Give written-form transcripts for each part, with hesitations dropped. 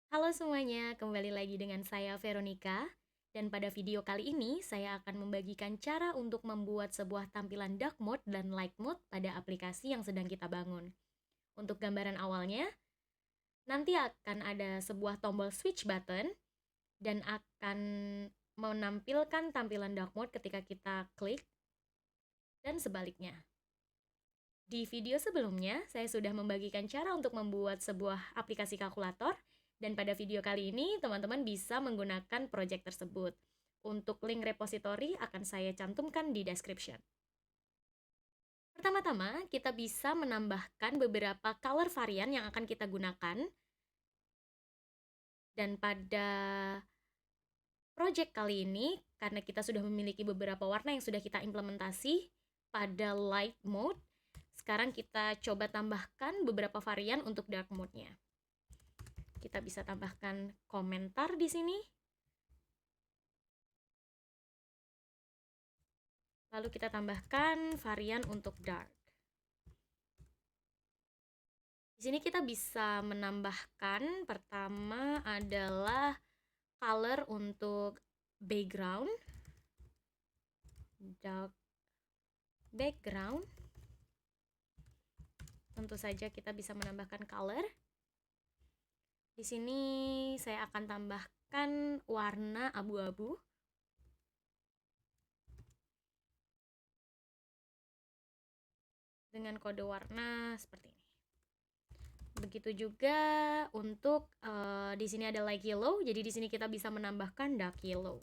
Halo semuanya, kembali lagi dengan saya Veronica. Dan pada video kali ini, saya akan membagikan cara untuk membuat sebuah tampilan dark mode dan light mode pada aplikasi yang sedang kita bangun. Untuk gambaran awalnya, nanti akan ada sebuah tombol switch button dan akan menampilkan tampilan dark mode ketika kita klik dan sebaliknya. Di video sebelumnya, saya sudah membagikan cara untuk membuat sebuah aplikasi kalkulator, dan pada video kali ini, teman-teman bisa menggunakan project tersebut. Untuk link repository akan saya cantumkan di description. Pertama-tama, kita bisa menambahkan beberapa color varian yang akan kita gunakan. Dan pada project kali ini, karena kita sudah memiliki beberapa warna yang sudah kita implementasi pada light mode, sekarang kita coba tambahkan beberapa varian untuk dark mode-nya. Kita bisa tambahkan komentar di sini. Lalu kita tambahkan varian untuk dark. Di sini kita bisa menambahkan, pertama adalah color untuk background, dark background. Tentu saja kita bisa menambahkan color. Di sini saya akan tambahkan warna abu-abu. Dengan kode warna seperti ini. Begitu juga untuk di sini ada light yellow, jadi di sini kita bisa menambahkan dark yellow.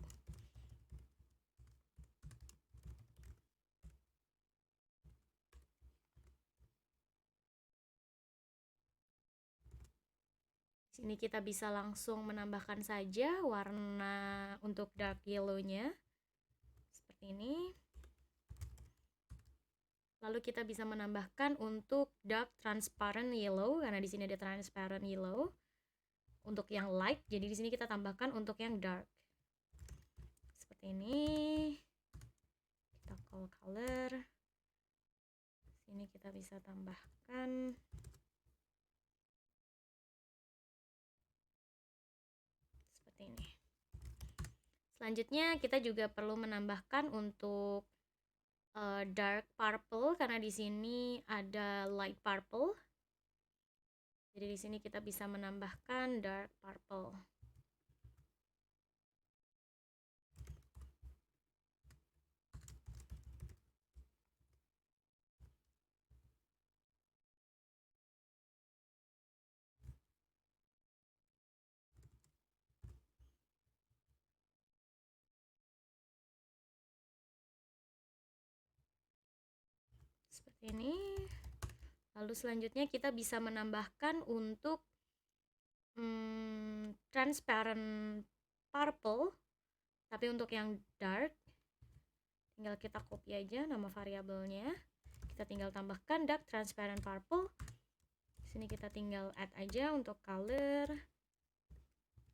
Sini kita bisa langsung menambahkan saja warna untuk dark yellow-nya seperti ini. Lalu kita bisa menambahkan untuk dark transparent yellow, karena di sini ada transparent yellow. Untuk yang light, jadi di sini kita tambahkan untuk yang dark. Seperti ini. Kita call color. Sini kita bisa tambahkan seperti ini. Selanjutnya kita juga perlu menambahkan untuk dark purple, karena di sini ada light purple. Jadi di sini kita bisa menambahkan dark purple. Seperti ini. Lalu selanjutnya kita bisa menambahkan untuk transparent purple, tapi untuk yang dark tinggal kita copy aja nama variabelnya. Kita tinggal tambahkan dark transparent purple. Di sini kita tinggal add aja untuk color.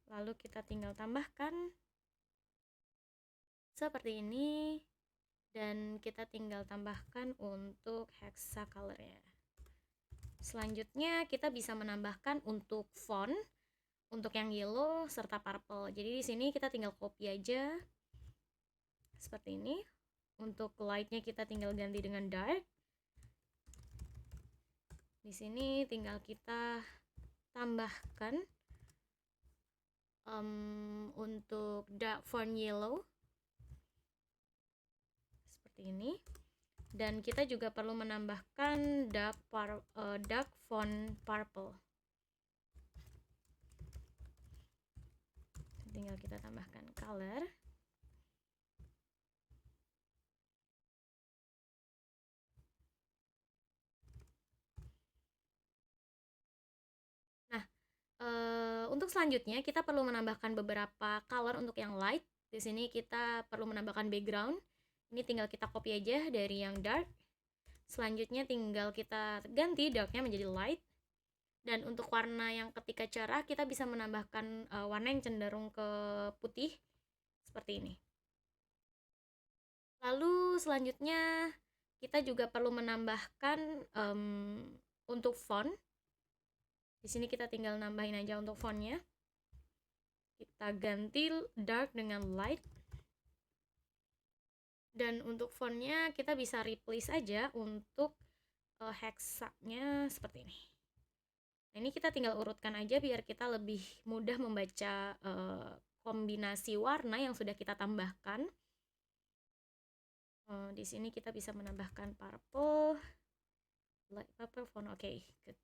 Lalu kita tinggal tambahkan seperti ini, dan kita tinggal tambahkan untuk hexa color-nya. Selanjutnya kita bisa menambahkan untuk font untuk yang yellow serta purple. Jadi di sini kita tinggal copy aja seperti ini. Untuk light-nya kita tinggal ganti dengan dark. Di sini tinggal kita tambahkan untuk dark font yellow seperti ini. Dan kita juga perlu menambahkan dark font purple. Tinggal kita tambahkan color. Nah, untuk selanjutnya kita perlu menambahkan beberapa color untuk yang light. Di sini kita perlu menambahkan background. Ini tinggal kita copy aja dari yang dark. Selanjutnya tinggal kita ganti darknya menjadi light. Dan untuk warna yang ketika cerah kita bisa menambahkan warna yang cenderung ke putih seperti ini. Lalu selanjutnya kita juga perlu menambahkan untuk font. Di sini kita tinggal nambahin aja untuk fontnya. Kita ganti dark dengan light. Dan untuk fontnya kita bisa replace aja untuk heksanya seperti ini. Nah, ini kita tinggal urutkan aja biar kita lebih mudah membaca kombinasi warna yang sudah kita tambahkan. Di sini kita bisa menambahkan purple, light purple font. Oke, good.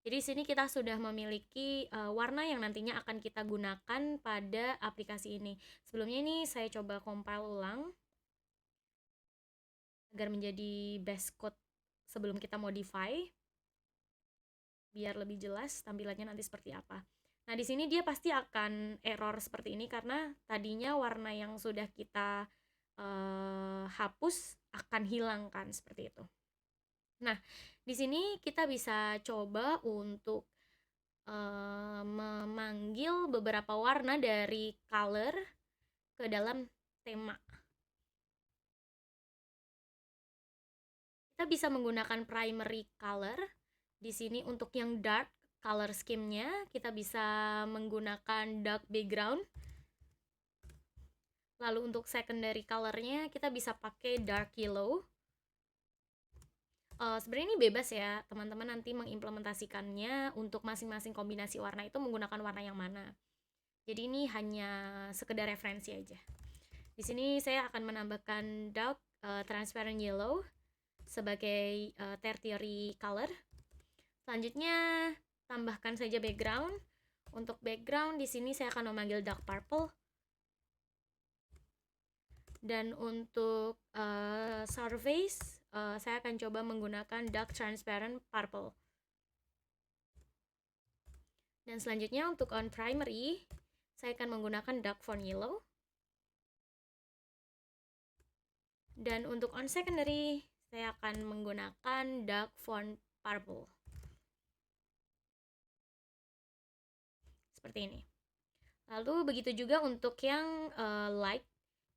Jadi di sini kita sudah memiliki warna yang nantinya akan kita gunakan pada aplikasi ini. Sebelumnya ini saya coba compile ulang agar menjadi base code sebelum kita modify, biar lebih jelas tampilannya nanti seperti apa. Nah, di sini dia pasti akan error seperti ini karena tadinya warna yang sudah kita hapus akan hilangkan seperti itu. Nah, di sini kita bisa coba untuk memanggil beberapa warna dari color ke dalam tema. Kita bisa menggunakan primary color. Di sini untuk yang dark color scheme-nya kita bisa menggunakan dark background. Lalu untuk secondary color-nya kita bisa pakai dark yellow. Sebenarnya ini bebas ya, teman-teman nanti mengimplementasikannya untuk masing-masing kombinasi warna itu menggunakan warna yang mana. Jadi ini hanya sekedar referensi aja. Di sini saya akan menambahkan dark transparent yellow sebagai tertiary color. Selanjutnya tambahkan saja background. Untuk background di sini saya akan memanggil dark purple. Dan untuk surface saya akan coba menggunakan dark transparent purple. Dan selanjutnya untuk on primary saya akan menggunakan dark font yellow. Dan untuk on secondary saya akan menggunakan dark font purple. Seperti ini. Lalu begitu juga untuk yang light.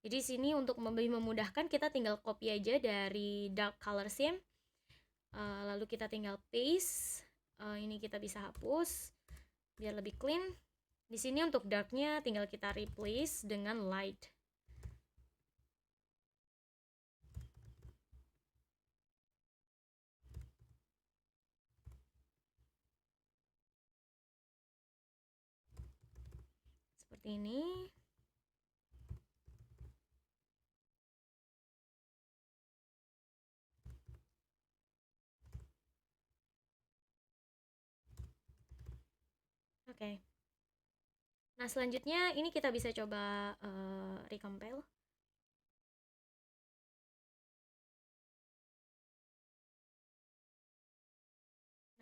Jadi sini untuk lebih memudahkan kita tinggal copy aja dari dark color scheme. Lalu kita tinggal paste. Ini kita bisa hapus biar lebih clean. Di sini untuk darknya tinggal kita replace dengan light. Seperti ini. Oke. Nah, selanjutnya ini kita bisa coba recompile.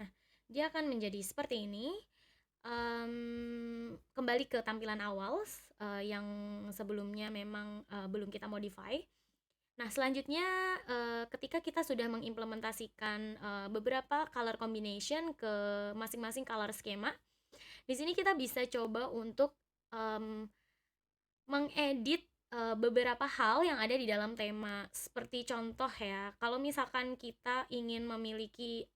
Nah, dia akan menjadi seperti ini. Kembali ke tampilan awal yang sebelumnya memang belum kita modify. Nah, selanjutnya ketika kita sudah mengimplementasikan beberapa color combination ke masing-masing color schema, di sini kita bisa coba untuk mengedit beberapa hal yang ada di dalam tema. Seperti contoh ya, kalau misalkan kita ingin memiliki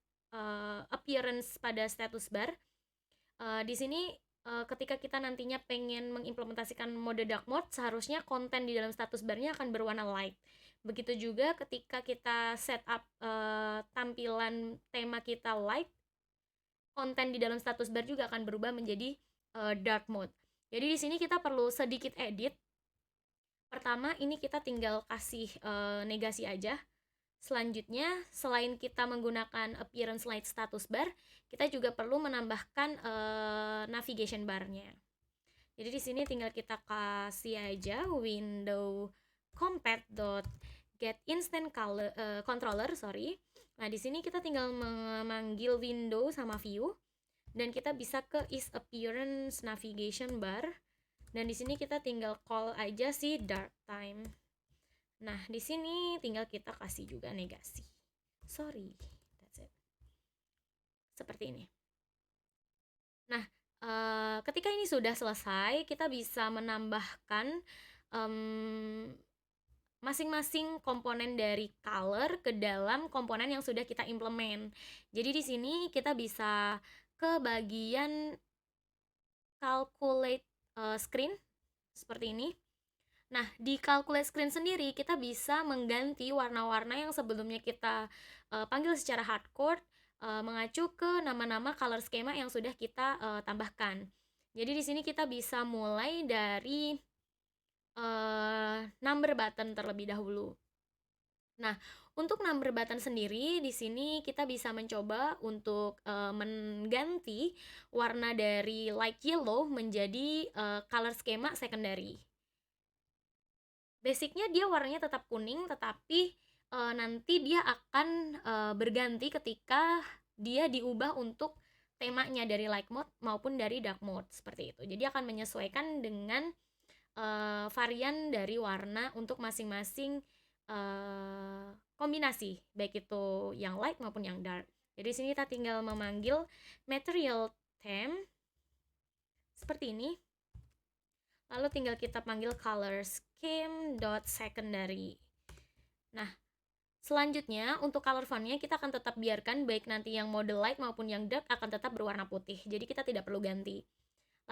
appearance pada status bar, di sini ketika kita nantinya pengen mengimplementasikan mode dark mode, seharusnya konten di dalam status barnya akan berwarna light. Begitu juga ketika kita setup tampilan tema kita light, konten di dalam status bar juga akan berubah menjadi dark mode. Jadi di sini kita perlu sedikit edit. Pertama, ini kita tinggal kasih negasi aja. Selanjutnya, selain kita menggunakan appearance light status bar, kita juga perlu menambahkan navigation barnya. Jadi di sini tinggal kita kasih aja window compat.get instant color controller, sorry. Nah, di sini kita tinggal memanggil window sama view dan kita bisa ke is appearance navigation bar dan di sini kita tinggal call aja si dark time. Nah, di sini tinggal kita kasih juga negasi. Sorry, that's it. Seperti ini. Nah, ketika ini sudah selesai, kita bisa menambahkan masing-masing komponen dari color ke dalam komponen yang sudah kita implement. Jadi di sini kita bisa ke bagian calculate screen seperti ini. Nah, di calculate screen sendiri kita bisa mengganti warna-warna yang sebelumnya kita panggil secara hardcode mengacu ke nama-nama color schema yang sudah kita tambahkan. Jadi di sini kita bisa mulai dari number button terlebih dahulu. Nah, untuk number button sendiri di sini kita bisa mencoba untuk mengganti warna dari light yellow menjadi color schema secondary. Basicnya dia warnanya tetap kuning, tetapi nanti dia akan berganti ketika dia diubah untuk temanya dari light mode maupun dari dark mode seperti itu. Jadi akan menyesuaikan dengan varian dari warna untuk masing-masing kombinasi, baik itu yang light maupun yang dark. Jadi sini kita tinggal memanggil material theme seperti ini. Lalu tinggal kita panggil color scheme.secondary. Nah, selanjutnya untuk color fontnya kita akan tetap biarkan baik nanti yang mode light maupun yang dark akan tetap berwarna putih. Jadi kita tidak perlu ganti.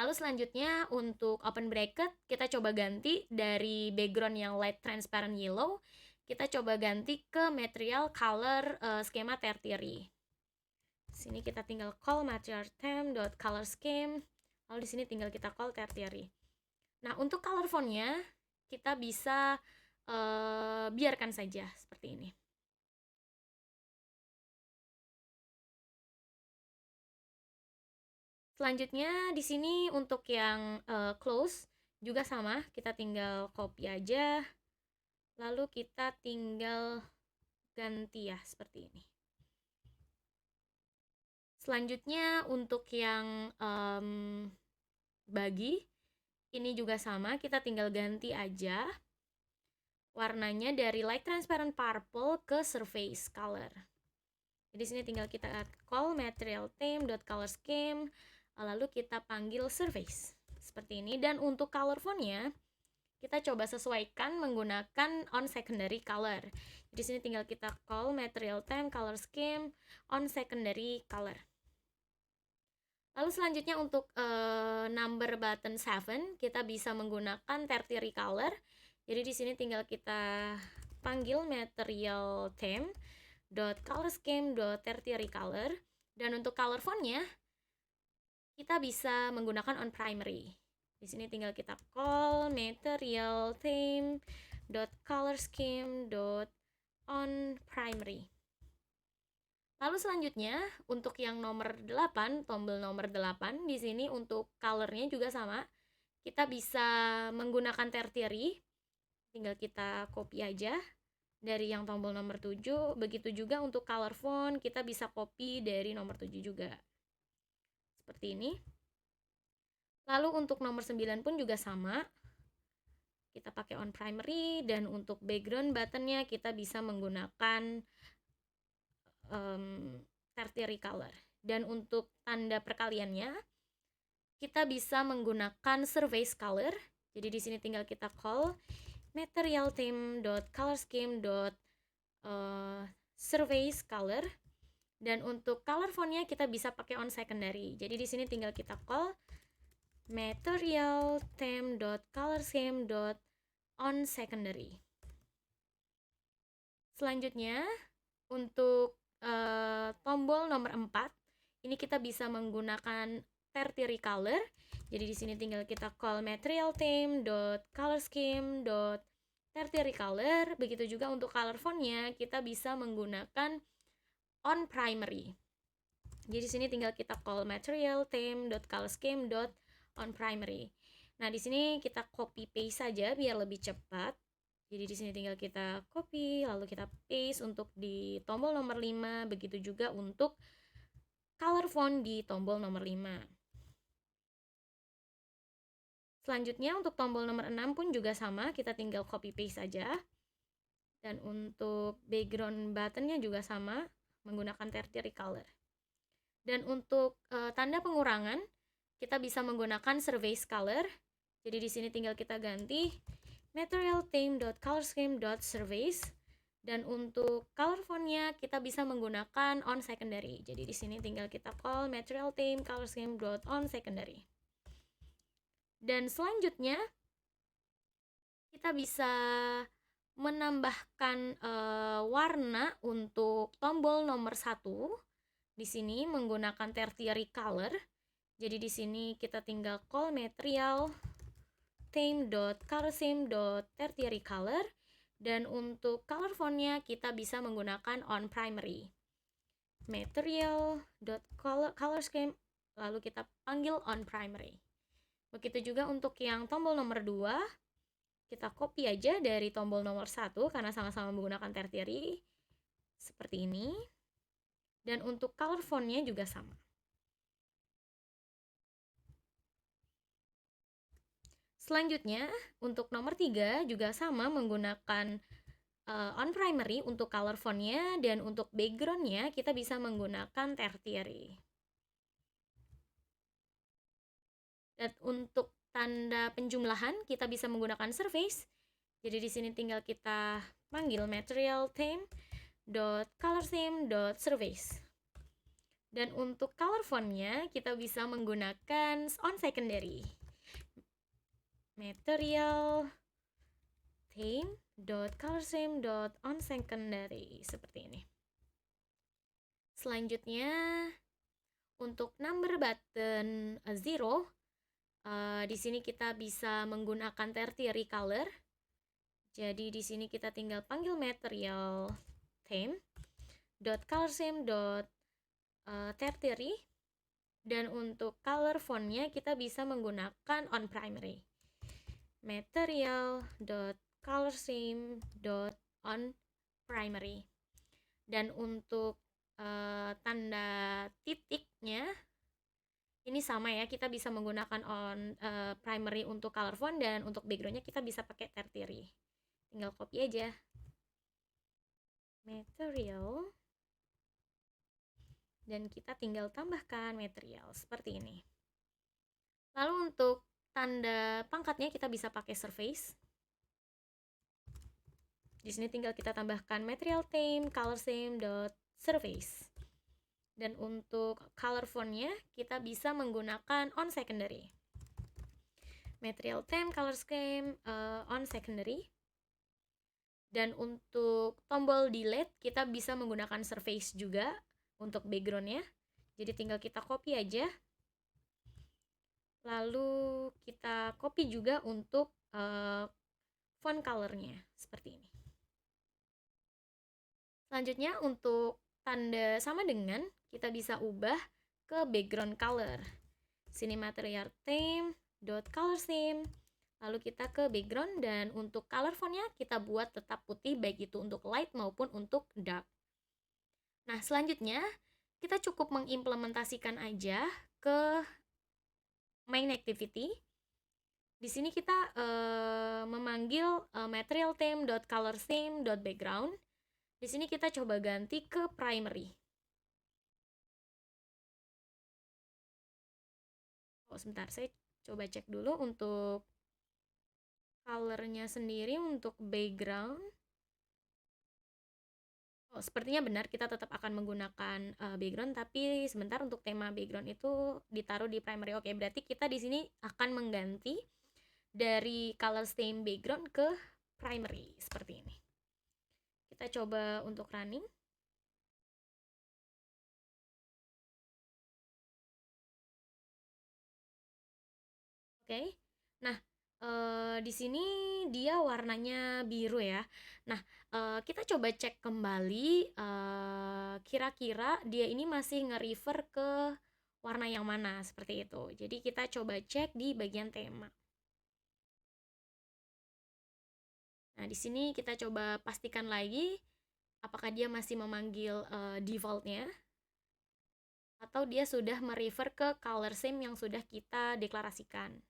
Lalu selanjutnya untuk open bracket kita coba ganti dari background yang light transparent yellow, kita coba ganti ke material color schema tertiary. Sini kita tinggal call material theme.color scheme. Lalu di sini tinggal kita call tertiary. Nah, untuk color fontnya kita bisa biarkan saja seperti ini. Selanjutnya di sini untuk yang close juga sama, kita tinggal copy aja. Lalu kita tinggal ganti ya seperti ini. Selanjutnya untuk yang bagi ini juga sama, kita tinggal ganti aja warnanya dari light transparent purple ke surface color. Jadi sini tinggal kita call material theme.color scheme, lalu kita panggil surface seperti ini. Dan untuk color fontnya kita coba sesuaikan menggunakan on secondary color. Di sini tinggal kita call material theme color scheme on secondary color. Lalu selanjutnya untuk number button 7 kita bisa menggunakan tertiary color. Jadi di sini tinggal kita panggil material theme .color scheme .tertiary color, dan untuk color fontnya kita bisa menggunakan on primary. Di sini tinggal kita call material theme .color scheme .on primary. Lalu selanjutnya untuk yang nomor 8, tombol nomor 8 di sini untuk colornya juga sama. Kita bisa menggunakan tertiary. Tinggal kita copy aja dari yang tombol nomor 7. Begitu juga untuk color font kita bisa copy dari nomor 7 juga. Seperti ini. Lalu untuk nomor 9 pun juga sama. Kita pakai on primary, dan untuk background buttonnya kita bisa menggunakan tertiary color. Dan untuk tanda perkaliannya kita bisa menggunakan surface color. Jadi di sini tinggal kita call material theme.color scheme surface color, dan untuk color fontnya kita bisa pakai on secondary. Jadi di sini tinggal kita call material theme.color scheme on secondary. Selanjutnya untuk tombol nomor 4 ini kita bisa menggunakan tertiary color. Jadi di sini tinggal kita call material theme.color scheme tertiary color. Begitu juga untuk color fontnya kita bisa menggunakan on primary. Jadi di sini tinggal kita call material theme.color scheme on primary. Nah, di sini kita copy paste saja biar lebih cepat. Jadi di sini tinggal kita copy lalu kita paste untuk di tombol nomor 5, begitu juga untuk color font di tombol nomor 5. Selanjutnya untuk tombol nomor 6 pun juga sama, kita tinggal copy paste saja. Dan untuk background buttonnya juga sama, menggunakan tertiary color. Dan untuk tanda pengurangan kita bisa menggunakan surface color. Jadi di sini tinggal kita ganti material theme.color scheme .surface, dan untuk color fontnya kita bisa menggunakan on secondary. Jadi di sini tinggal kita call material theme color scheme .on secondary. Dan selanjutnya kita bisa menambahkan warna untuk tombol nomor 1. Di sini menggunakan tertiary color. Jadi di sini kita tinggal call material theme.color color, dan untuk color fontnya kita bisa menggunakan on primary material.color scheme, lalu kita panggil on primary. Begitu juga untuk yang tombol nomor 2, kita copy aja dari tombol nomor 1 karena sama-sama menggunakan tertiary seperti ini. Dan untuk color fontnya juga sama. Selanjutnya, untuk nomor 3 juga sama menggunakan on primary untuk color fontnya, dan untuk backgroundnya kita bisa menggunakan tertiary. Dan untuk tanda penjumlahan kita bisa menggunakan surface. Jadi di sini tinggal kita panggil material theme.color_theme.surface. Dan untuk color fontnya kita bisa menggunakan on secondary material theme.color_theme.on secondary seperti ini. Selanjutnya untuk number button 0, di sini kita bisa menggunakan tertiary color. Jadi di sini kita tinggal panggil material theme.color_theme.tertiary, dan untuk color fontnya kita bisa menggunakan on primary material.color_theme.on primary. Dan untuk tanda titiknya ini sama ya, kita bisa menggunakan on primary untuk color font, dan untuk backgroundnya kita bisa pakai tertiary. Tinggal copy aja material dan kita tinggal tambahkan material seperti ini. Lalu untuk tanda pangkatnya kita bisa pakai surface. Di sini tinggal kita tambahkan material theme color theme.surface. Dan untuk color fontnya kita bisa menggunakan on secondary material theme color scheme on secondary. Dan untuk tombol delete kita bisa menggunakan surface juga untuk backgroundnya. Jadi tinggal kita copy aja, lalu kita copy juga untuk font colornya seperti ini. Selanjutnya untuk tanda sama dengan kita bisa ubah ke background color. Sini material theme.color_theme, lalu kita ke background, dan untuk color fontnya kita buat tetap putih baik itu untuk light maupun untuk dark. Nah selanjutnya kita cukup mengimplementasikan aja ke main activity. Di sini kita memanggil material theme.color_theme.background. Di sini kita coba ganti ke primary. Sebentar, saya coba cek dulu untuk colornya sendiri untuk background. Sepertinya benar kita tetap akan menggunakan background, tapi sebentar, untuk tema background itu ditaruh di primary. Oke, berarti kita di sini akan mengganti dari color theme background ke primary seperti ini. Kita coba untuk running. Oke. Nah, di sini dia warnanya biru ya. Nah, kita coba cek kembali kira-kira dia ini masih nge-refer ke warna yang mana seperti itu. Jadi kita coba cek di bagian tema. Nah, di sini kita coba pastikan lagi apakah dia masih memanggil defaultnya atau dia sudah merefer ke color theme yang sudah kita deklarasikan.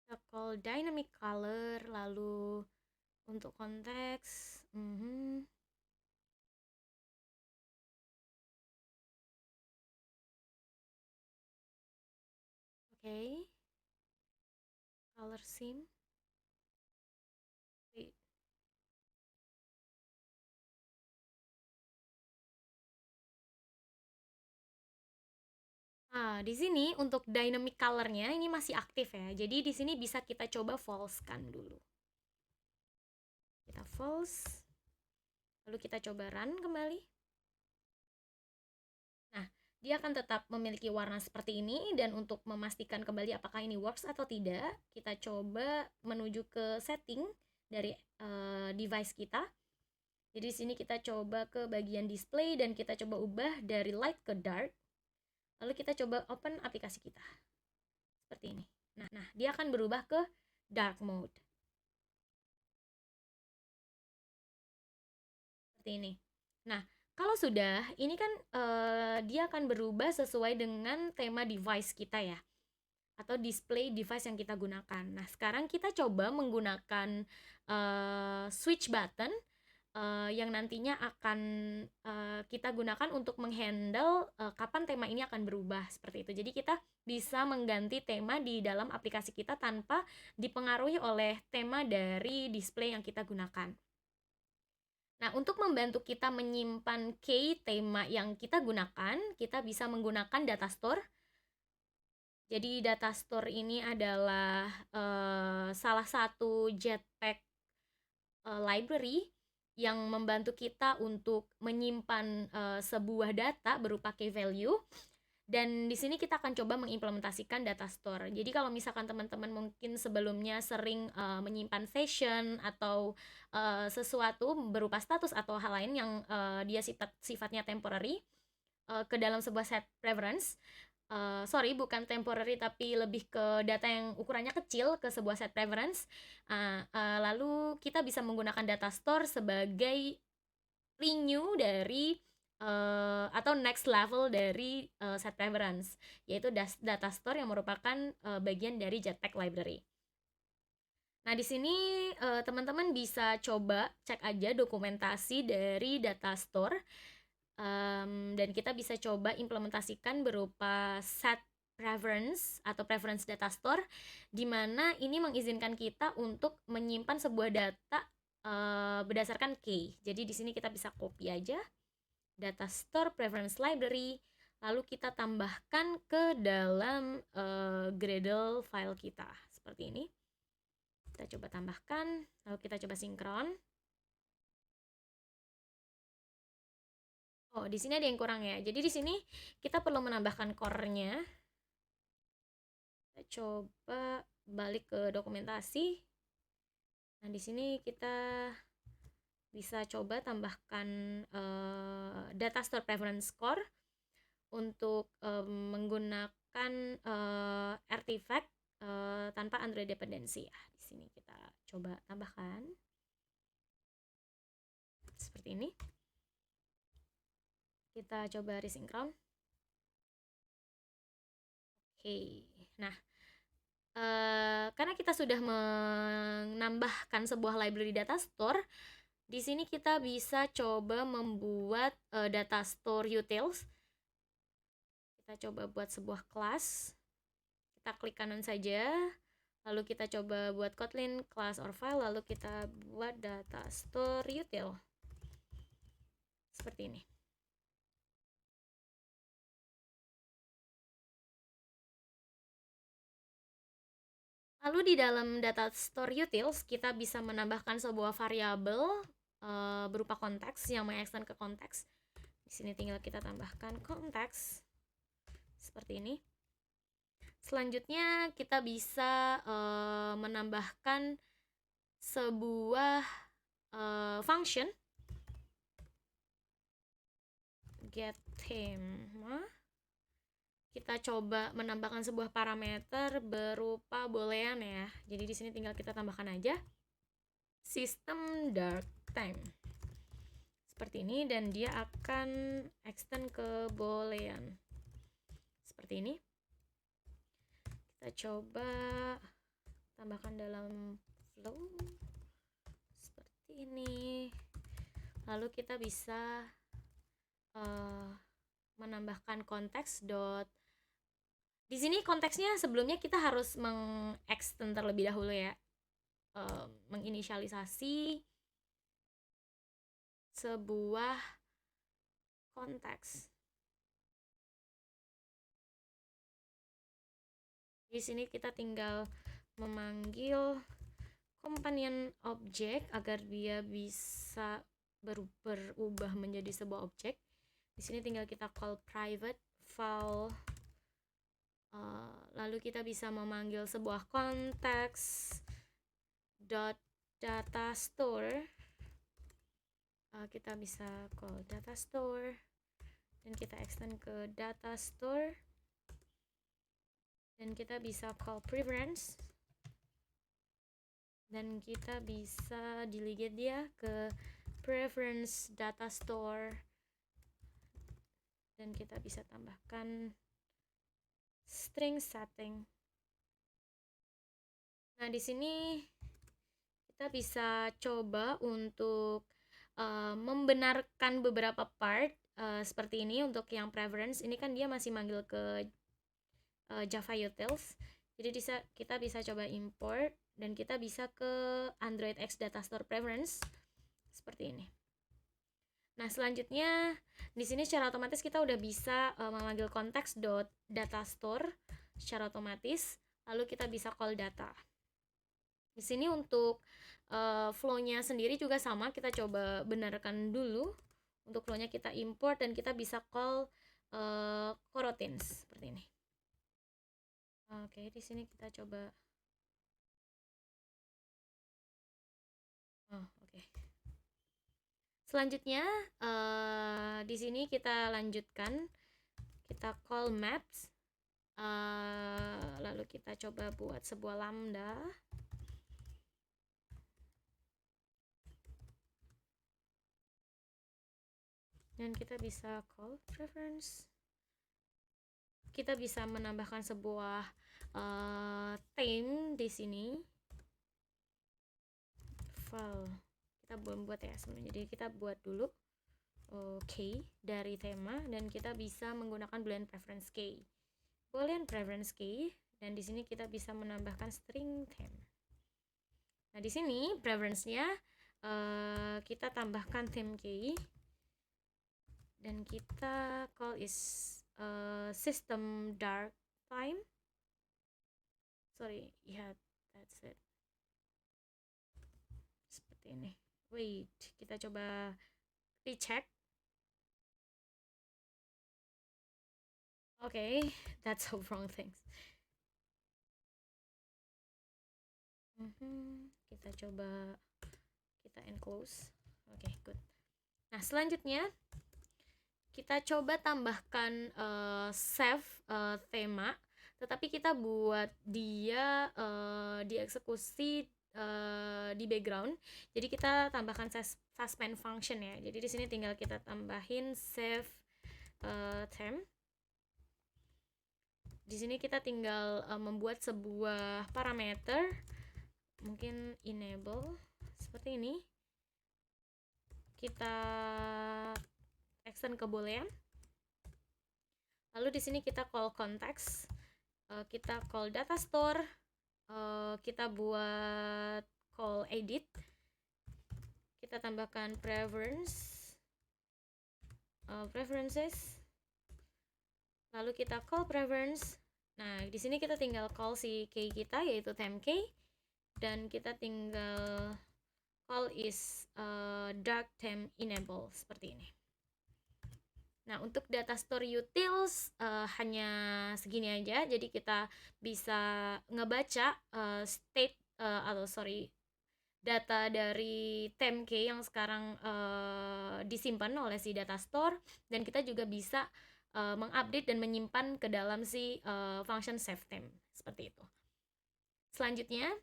Kita call dynamic color, lalu untuk konteks Oke. Color sim. Nah, di sini untuk dynamic color-nya ini masih aktif ya. Jadi di sini bisa kita coba false-kan dulu. Kita false. Lalu kita coba run kembali. Nah, dia akan tetap memiliki warna seperti ini, dan untuk memastikan kembali apakah ini works atau tidak, kita coba menuju ke setting dari device kita. Jadi di sini kita coba ke bagian display dan kita coba ubah dari light ke dark. Lalu kita coba open aplikasi kita. Seperti ini. Nah, dia akan berubah ke dark mode. Seperti ini. Nah, kalau sudah, ini kan dia akan berubah sesuai dengan tema device kita ya, atau display device yang kita gunakan. Nah, sekarang kita coba menggunakan switch button yang nantinya akan kita gunakan untuk menghandle kapan tema ini akan berubah, seperti itu. Jadi kita bisa mengganti tema di dalam aplikasi kita tanpa dipengaruhi oleh tema dari display yang kita gunakan. Nah, untuk membantu kita menyimpan key tema yang kita gunakan, kita bisa menggunakan data store. Jadi data store ini adalah salah satu Jetpack library yang membantu kita untuk menyimpan sebuah data berupa key value. Dan di sini kita akan coba mengimplementasikan data store. Jadi kalau misalkan teman-teman mungkin sebelumnya sering menyimpan session atau sesuatu berupa status atau hal lain yang dia sifatnya temporary ke dalam sebuah set preference, sorry, bukan temporary tapi lebih ke data yang ukurannya kecil ke sebuah set preference, lalu kita bisa menggunakan data store sebagai renew dari atau next level dari set preference, yaitu data store yang merupakan bagian dari Jetpack library. Nah, di sini teman-teman bisa coba cek aja dokumentasi dari data store, dan kita bisa coba implementasikan berupa set preference atau preference data store, di mana ini mengizinkan kita untuk menyimpan sebuah data berdasarkan key. Jadi di sini kita bisa copy aja data store preference library, lalu kita tambahkan ke dalam Gradle file kita seperti ini. Kita coba tambahkan, lalu kita coba sinkron. Oh, di sini ada yang kurang ya. Jadi di sini kita perlu menambahkan core-nya. Kita coba balik ke dokumentasi. Nah, di sini kita bisa coba tambahkan data store preference core untuk menggunakan artifact tanpa Android dependency ya. Di sini kita coba tambahkan seperti ini. Kita coba resinkron. Oke. Nah, karena kita sudah menambahkan sebuah library data store, di sini kita bisa coba membuat data store utils. Kita coba buat sebuah kelas. Kita klik kanan saja. Lalu kita coba buat Kotlin class or file, lalu kita buat data store util. Seperti ini. Lalu di dalam data store utils kita bisa menambahkan sebuah variabel berupa konteks yang mengextend ke konteks. Di sini tinggal kita tambahkan konteks seperti ini. Selanjutnya kita bisa menambahkan sebuah function get theme. Kita coba menambahkan sebuah parameter berupa boolean ya. Jadi di sini tinggal kita tambahkan aja system dark time seperti ini, dan dia akan extend ke boolean seperti ini. Kita coba tambahkan dalam flow seperti ini. Lalu kita bisa menambahkan konteks dot Di sini konteksnya sebelumnya kita harus mengextend terlebih dahulu ya, menginisialisasi sebuah konteks. Di sini kita tinggal memanggil companion object agar dia bisa berubah menjadi sebuah objek. Di sini tinggal kita call private file. Lalu kita bisa memanggil sebuah konteks dot data store. Kita bisa call data store dan kita extend ke data store, dan kita bisa call preference, dan kita bisa delegate dia ke preference data store, dan kita bisa tambahkan string setting. Nah, di sini kita bisa coba untuk membenarkan beberapa part seperti ini. Untuk yang preference ini kan dia masih manggil ke Java utils, jadi kita bisa coba import dan kita bisa ke Android X Data Store preference seperti ini. Nah, selanjutnya di sini secara otomatis kita udah bisa memanggil konteks data store secara otomatis, lalu kita bisa call data. Di sini untuk flow-nya sendiri juga sama, kita coba benarkan dulu. Untuk flow-nya kita import dan kita bisa call coroutines seperti ini. Oke, di sini kita coba. Oke. Selanjutnya di sini kita lanjutkan, kita call maps. Lalu kita coba buat sebuah lambda. Dan kita bisa call preference. Kita bisa menambahkan sebuah theme di sini. File kita belum buat ya sebelumnya, jadi kita buat dulu key dari tema, dan kita bisa menggunakan boolean preference key. Boolean preference key, dan di sini kita bisa menambahkan string theme. Nah, di sini preference-nya kita tambahkan theme key, dan kita call is system dark time. Sorry, yeah, that's it. Seperti ini. Wait, kita coba recheck. Okay, that's all wrong things. Kita coba kita enclose. Oke, good. Nah, selanjutnya kita coba tambahkan save tema, tetapi kita buat dia dieksekusi di background. Jadi kita tambahkan suspend function ya. Jadi di sini tinggal kita tambahin save term. Di sini kita tinggal membuat sebuah parameter, mungkin enable seperti ini. Kita extend ke boolean. Lalu di sini kita call context, kita call data store, kita buat call edit, kita tambahkan preferences, lalu kita call preference. Nah, di sini kita tinggal call si key kita, yaitu theme key, dan kita tinggal call is dark theme enable seperti ini. Nah, untuk data store utils hanya segini aja. Jadi kita bisa ngebaca data dari theme key yang sekarang disimpan oleh si data store, dan kita juga bisa mengupdate dan menyimpan ke dalam si function save theme seperti itu. Selanjutnya,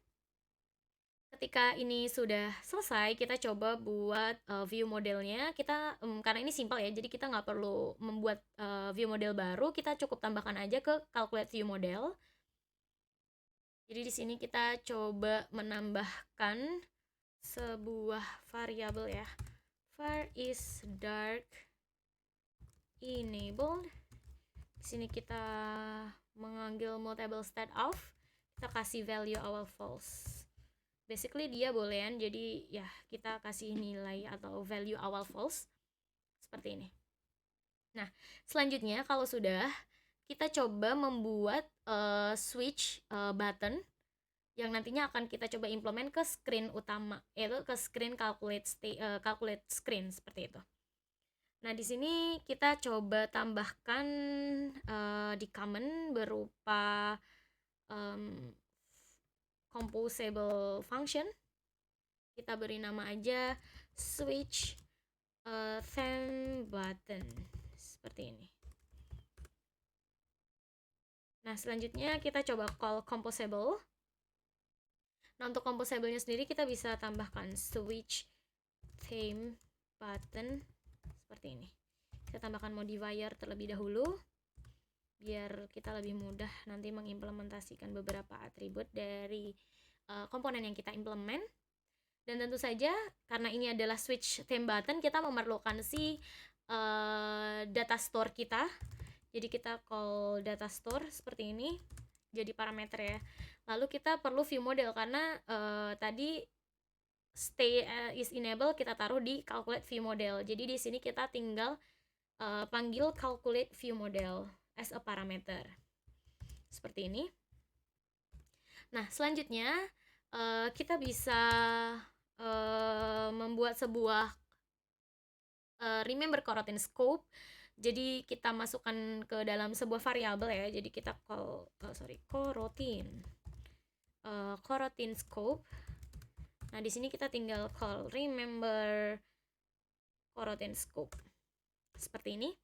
ketika ini sudah selesai, kita coba buat view modelnya. Kita karena ini simpel ya, jadi kita nggak perlu membuat view model baru, kita cukup tambahkan aja ke calculate view model. Jadi di sini kita coba menambahkan sebuah variabel ya, var is dark enabled. Di sini kita mengambil mutable state of, kita kasih value awal false. Basically dia boolean, jadi ya kita kasih nilai atau value awal false seperti ini. Nah, selanjutnya kalau sudah, kita coba membuat switch button yang nantinya akan kita coba implement ke screen utama, yaitu ke screen calculate screen seperti itu. Nah, di sini kita coba tambahkan di command berupa composable function. Kita beri nama aja switch theme button seperti ini. Nah, selanjutnya kita coba call composable. Nah, untuk composable-nya sendiri kita bisa tambahkan switch theme button seperti ini. Kita tambahkan modifier terlebih dahulu biar kita lebih mudah nanti mengimplementasikan beberapa atribut dari komponen yang kita implement. Dan tentu saja karena ini adalah switch theme button, kita memerlukan si data store kita. Jadi kita call data store seperti ini jadi parameter ya. Lalu kita perlu view model karena tadi stay is enable kita taruh di calculate view model. Jadi di sini kita tinggal panggil calculate view model as a parameter seperti ini. Nah, selanjutnya kita bisa membuat sebuah remember coroutine scope. Jadi kita masukkan ke dalam sebuah variabel ya. Jadi kita call coroutine scope. Nah, di sini kita tinggal call remember coroutine scope seperti ini.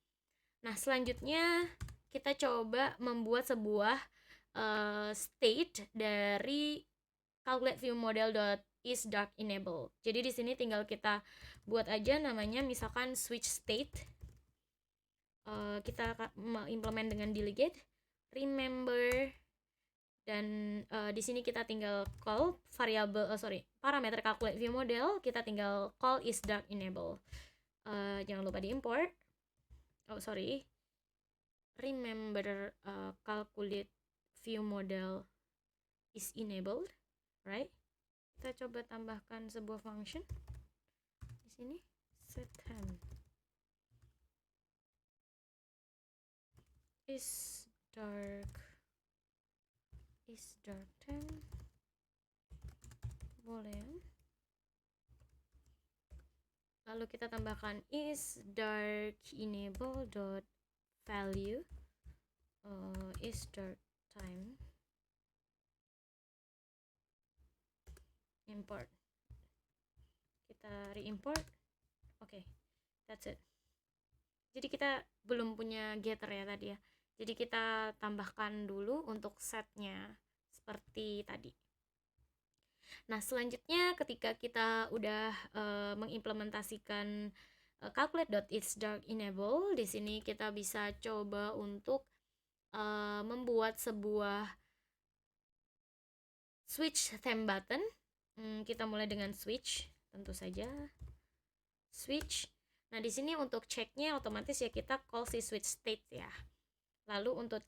Nah, selanjutnya kita coba membuat sebuah state dari calculate view model is dark enable. Jadi di sini tinggal kita buat aja namanya misalkan switch state. Kita implement dengan delegate remember, dan di sini kita tinggal call parameter calculate view model, kita tinggal call is dark enable. Jangan lupa diimport. Remember calculate view model is enabled, right? Kita coba tambahkan sebuah function di sini, set time is dark time boolean. Lalu kita tambahkan is dark enable dot value is dark time import. Kita re-import. Oke, that's it. Jadi kita belum punya getter ya tadi ya. Jadi kita tambahkan dulu untuk setnya seperti tadi. Nah, selanjutnya ketika kita udah mengimplementasikan calculate.isDarkEnable, di sini kita bisa coba untuk membuat sebuah switch theme button. Kita mulai dengan switch, tentu saja switch. Nah, di sini untuk checknya otomatis ya kita call si switch state ya. Lalu untuk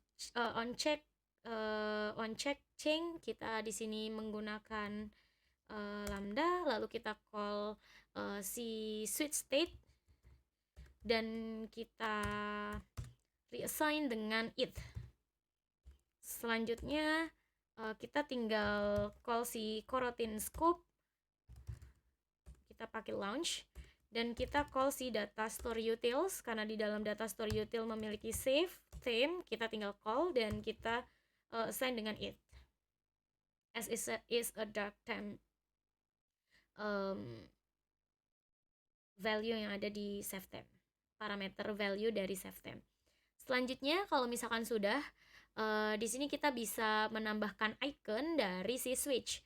on check change kita di sini menggunakan lambda, lalu kita call si switch state dan kita reassign dengan it. Selanjutnya kita tinggal call si coroutine scope, kita pakai launch, dan kita call si data store utils karena di dalam data store util memiliki save theme, kita tinggal call dan kita assign dengan it as is a dark time value yang ada di save theme, parameter value dari save theme. Selanjutnya kalau misalkan sudah di sini kita bisa menambahkan icon dari si switch.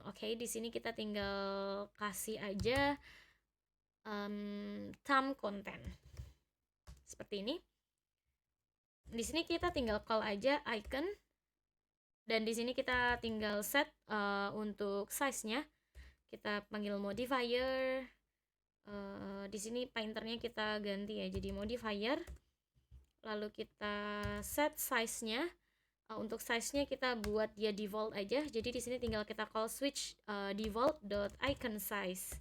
Oke, di sini kita tinggal kasih aja thumb content seperti ini. Di sini kita tinggal call aja icon, dan di sini kita tinggal set untuk size-nya. Kita panggil modifier. Di sini pointernya kita ganti ya jadi modifier. lalu kita set size-nya. Untuk size-nya kita buat dia default aja. Jadi di sini tinggal kita call switch default.icon size.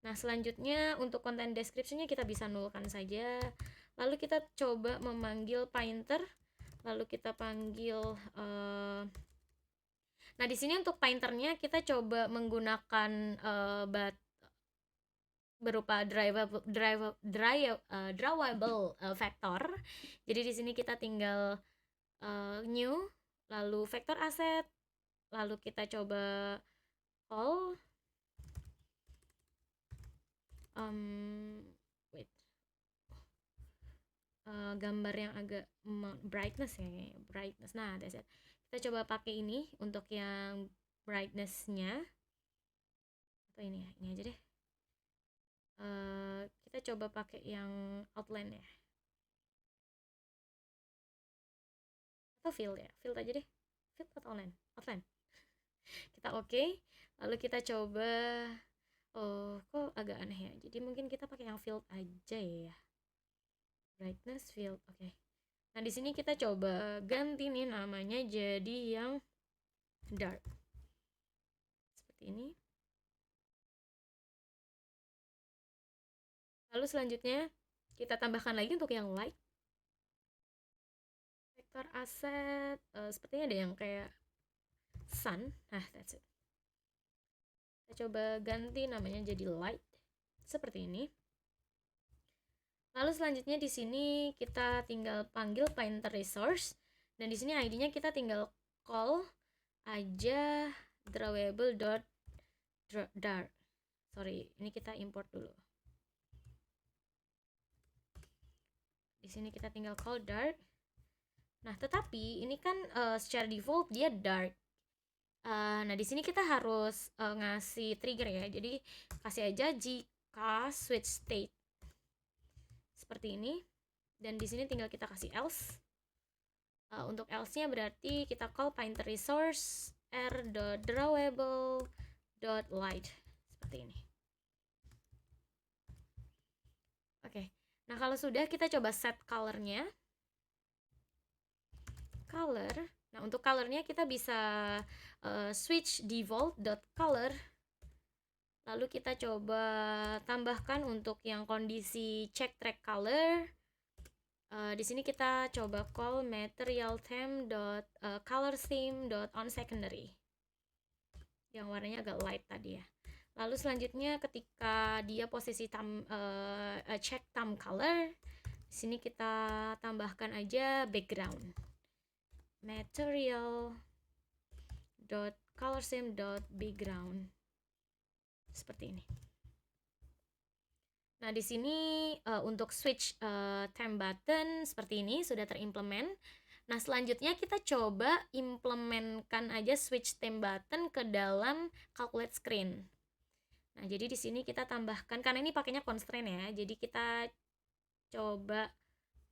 Nah, selanjutnya untuk content description-nya kita bisa nulkan saja. Lalu kita coba memanggil painter. Lalu kita panggil nah, di sini untuk painternya kita coba menggunakan berupa drawable vector. Jadi di sini kita tinggal new, lalu vector asset, lalu kita coba call wait gambar yang agak brightness ya, brightness. Nah, that's it. Kita coba pakai ini untuk yang brightness-nya, atau ini ya, ini aja deh. Kita coba pakai yang outline ya, atau fill ya, fill aja deh, fill atau outline, outline. Kita oke. Lalu kita coba, kok agak aneh ya, jadi mungkin kita pakai yang fill aja ya, brightness fill. Oke. Nah, di sini kita coba ganti nih namanya jadi yang dark, seperti ini. Lalu selanjutnya kita tambahkan lagi untuk yang light, vector asset, sepertinya ada yang kayak sun. Nah, that's it. Kita coba ganti namanya jadi light, seperti ini. Lalu selanjutnya di sini kita tinggal panggil painter resource, dan di sini ID-nya kita tinggal call aja drawable.dark. Sorry, ini kita import dulu. Di sini kita tinggal call dark. Nah, tetapi ini kan secara default dia dark. Nah, di sini kita harus ngasih trigger ya. Jadi kasih aja jika switch state seperti ini, dan di sini tinggal kita kasih else. Untuk else-nya berarti kita call painter resource r.drawable.light seperti ini. Oke. Nah, kalau sudah kita coba set color-nya. Color. Nah, untuk color-nya kita bisa switch default.color. Lalu kita coba tambahkan untuk yang kondisi check track color. Di sini kita coba call material theme.color theme.onSecondary. Yang warnanya agak light tadi ya. Lalu selanjutnya ketika dia posisi check theme color, di sini kita tambahkan aja background. Material.colortheme.background. Seperti ini. Nah, di sini untuk switch theme button seperti ini sudah terimplement. Nah, selanjutnya kita coba implementkan aja switch theme button ke dalam calculate screen. Nah, jadi di sini kita tambahkan, karena ini pakainya constraint ya, jadi kita coba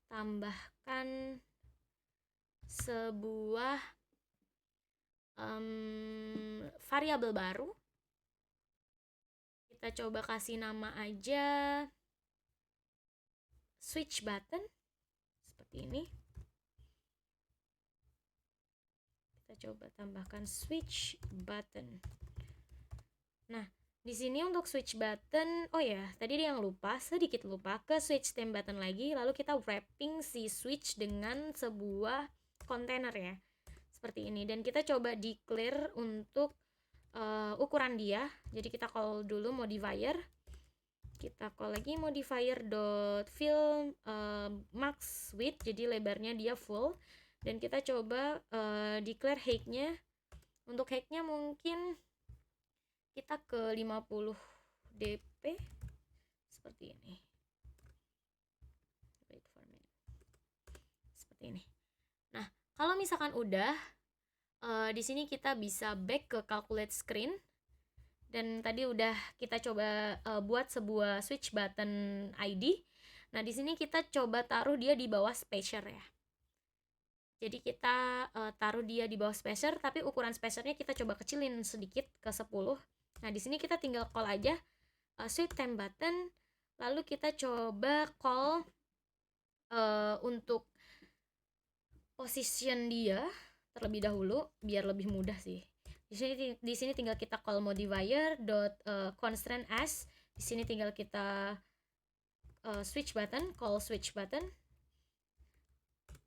tambahkan sebuah variabel baru. Kita coba kasih nama aja switch button seperti ini. Kita coba tambahkan switch button. Nah, di sini untuk switch button, oh ya, tadi ada yang sedikit lupa, ke switch theme button lagi, lalu kita wrapping si switch dengan sebuah container ya, seperti ini. Dan kita coba declare untuk ukuran dia. Jadi kita call dulu modifier. Kita call lagi modifier.fill max width, jadi lebarnya dia full. Dan kita coba declare height-nya. Untuk height-nya mungkin kita ke 50 dp seperti ini. Wait for a minute. Seperti ini. Nah, kalau misalkan udah di sini kita bisa back ke calculate screen, dan tadi udah kita coba buat sebuah switch button ID. Nah, di sini kita coba taruh dia di bawah spacer ya. Jadi kita taruh dia di bawah spacer, tapi ukuran spacernya kita coba kecilin sedikit ke 10. Nah, di sini kita tinggal call aja switch theme button, lalu kita coba call Untuk position dia terlebih dahulu biar lebih mudah sih. Di sini tinggal kita call modifier dot constraint as. Di sini tinggal kita switch button, call switch button.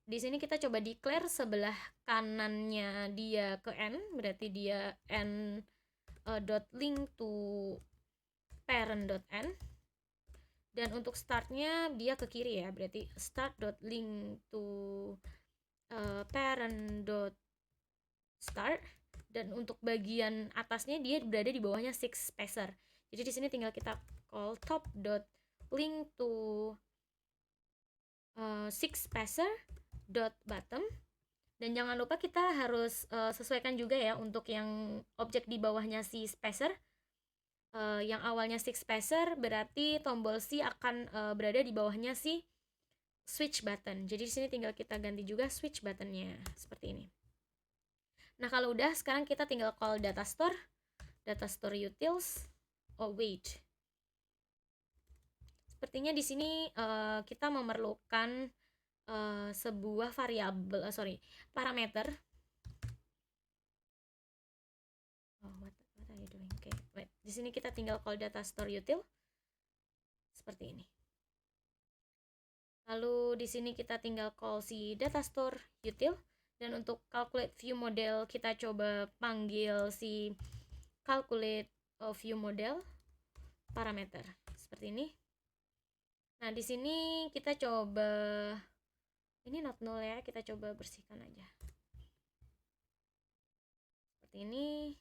Di sini kita coba declare sebelah kanannya dia ke n, berarti dia n dot link to parent dot n. Dan untuk startnya dia ke kiri ya, berarti start dot link to parent dot start. Dan untuk bagian atasnya dia berada di bawahnya six spacer. Jadi di sini tinggal kita call top dot link to six spacer dot bottom. Dan jangan lupa kita harus sesuaikan juga ya untuk yang objek di bawahnya si spacer. Yang awalnya six spacer berarti tombol C akan berada di bawahnya si switch button. Jadi di sini tinggal kita ganti juga switch buttonnya seperti ini. Nah kalau udah, sekarang kita tinggal call data store utils. Oh wait, sepertinya di sini kita memerlukan sebuah variabel, parameter. Oh, what are you doing? Okay, wait. Di sini kita tinggal call data store util seperti ini. Lalu di sini kita tinggal call si data store util, dan untuk calculate view model kita coba panggil si calculate view model parameter seperti ini. Nah, di sini kita coba, ini not null ya, kita coba bersihkan aja. Seperti ini.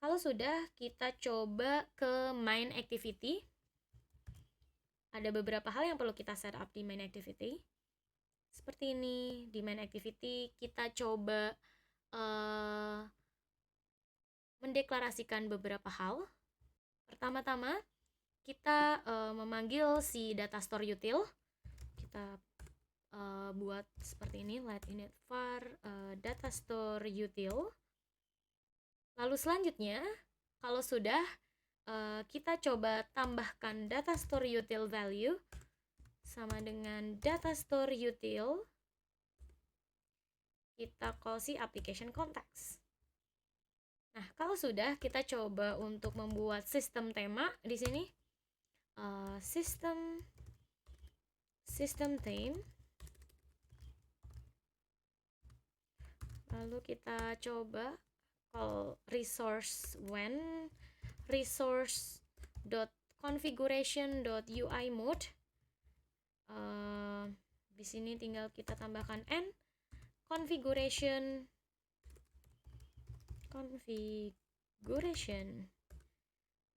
Kalau sudah, kita coba ke main activity. Ada beberapa hal yang perlu kita set up di main activity. Seperti ini, di main activity kita coba mendeklarasikan beberapa hal. Pertama-tama, kita memanggil si data store util. Kita buat seperti ini, let init var data store util. Lalu selanjutnya, kalau sudah, kita coba tambahkan data store util value sama dengan data store util. Kita call si application context. Nah, kalau sudah, kita coba untuk membuat sistem tema di sini. System theme. Lalu kita coba call resource when resource.configuration.ui mode. Di sini tinggal kita tambahkan n configuration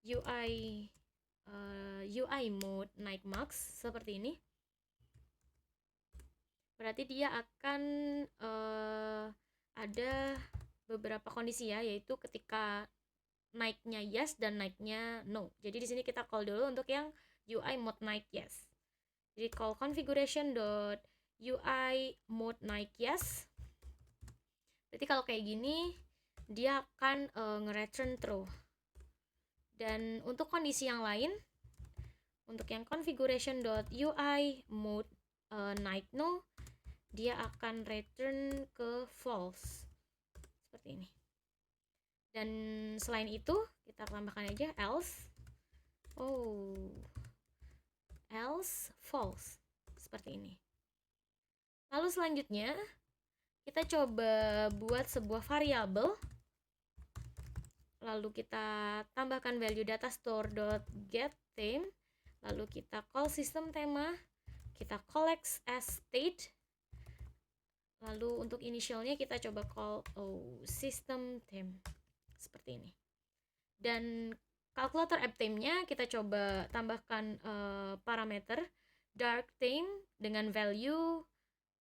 UI mode naik max seperti ini. Berarti dia akan ada beberapa kondisi ya, yaitu ketika naiknya yes dan naiknya no. Jadi di sini kita call dulu untuk yang UI mode naik yes. Jadi call configuration.UI mode naik yes. Berarti kalau kayak gini dia akan nge-return true. Dan untuk kondisi yang lain, untuk yang configuration.UI mode naik no, dia akan return ke false seperti ini. Dan selain itu kita tambahkan aja else false seperti ini. Lalu selanjutnya kita coba buat sebuah variabel, lalu kita tambahkan value data store.getTheme, lalu kita call system tema, kita collect as state. Lalu untuk initialnya kita coba call system theme seperti ini. Dan calculator app theme-nya kita coba tambahkan parameter dark theme dengan value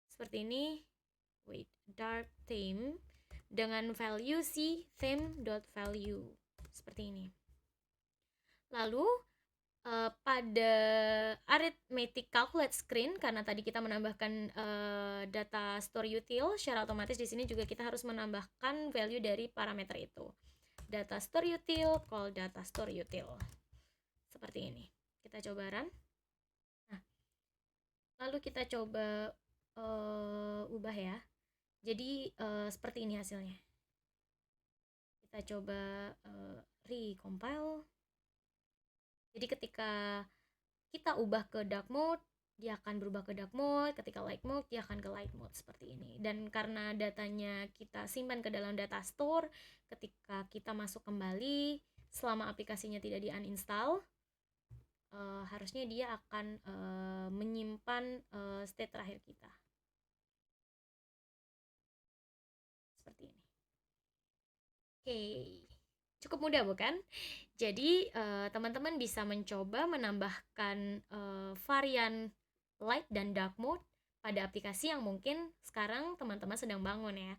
seperti ini. Dark theme dengan value si theme.value seperti ini. Lalu pada arithmetic calculate screen, karena tadi kita menambahkan data store util, secara otomatis di sini juga kita harus menambahkan value dari parameter itu. Data store util, call data store util seperti ini. Kita coba run. Nah, Lalu kita coba ubah ya. Jadi seperti ini hasilnya. Kita coba recompile. Jadi ketika kita ubah ke dark mode, dia akan berubah ke dark mode. Ketika light mode, dia akan ke light mode seperti ini. Dan karena datanya kita simpan ke dalam data store, ketika kita masuk kembali, selama aplikasinya tidak di uninstall, harusnya dia akan menyimpan state terakhir kita seperti ini. Oke, cukup mudah bukan? Jadi teman-teman bisa mencoba menambahkan varian light dan dark mode pada aplikasi yang mungkin sekarang teman-teman sedang bangun ya.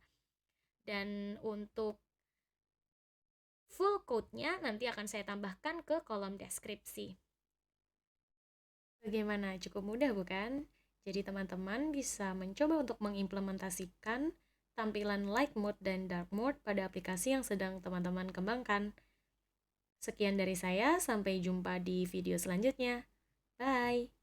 Dan untuk full code-nya nanti akan saya tambahkan ke kolom deskripsi. Bagaimana? Cukup mudah bukan? Jadi teman-teman bisa mencoba untuk mengimplementasikan tampilan light mode dan dark mode pada aplikasi yang sedang teman-teman kembangkan. Sekian dari saya, sampai jumpa di video selanjutnya. Bye!